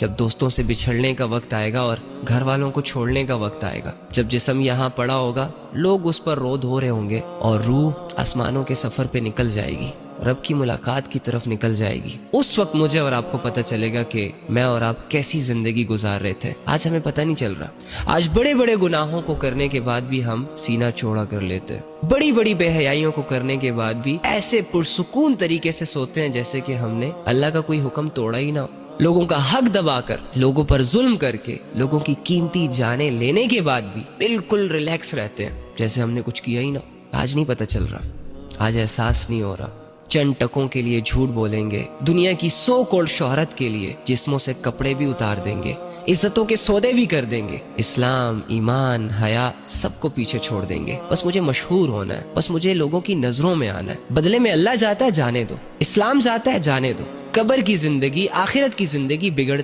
جب دوستوں سے بچھڑنے کا وقت آئے گا اور گھر والوں کو چھوڑنے کا وقت آئے گا، جب جسم یہاں پڑا ہوگا لوگ اس پر رو دھو رہے ہوں گے اور روح آسمانوں کے سفر پہ نکل جائے گی، رب کی ملاقات کی طرف نکل جائے گی، اس وقت مجھے اور آپ کو پتہ چلے گا کہ میں اور آپ کیسی زندگی گزار رہے تھے۔ آج ہمیں پتہ نہیں چل رہا۔ آج بڑے بڑے گناہوں کو کرنے کے بعد بھی ہم سینہ چوڑا کر لیتے ہیں، بڑی بڑی بے حیائیوں کو کرنے کے بعد بھی ایسے پرسکون طریقے سے سوتے ہیں جیسے کہ ہم نے اللہ کا کوئی حکم توڑا ہی نہ ہو۔ لوگوں کا حق دبا کر، لوگوں پر ظلم کر کے، لوگوں کی قیمتی جانیں لینے کے بعد بھی بالکل ریلیکس رہتے ہیں جیسے ہم نے کچھ کیا ہی نہ ہو۔ آج نہیں پتہ چل رہا، آج احساس نہیں ہو رہا۔ چند ٹکوں کے لیے جھوٹ بولیں گے، دنیا کی سو کوڑ شہرت کے لیے جسموں سے کپڑے بھی اتار دیں گے، عزتوں کے سودے بھی کر دیں گے، اسلام، ایمان، حیا سب کو پیچھے چھوڑ دیں گے۔ بس مجھے مشہور ہونا ہے، بس مجھے لوگوں کی نظروں میں آنا ہے۔ بدلے میں اللہ جاتا ہے جانے دو، اسلام جاتا ہے جانے دو۔ قبر کی زندگی، آخرت کی زندگی بگڑتی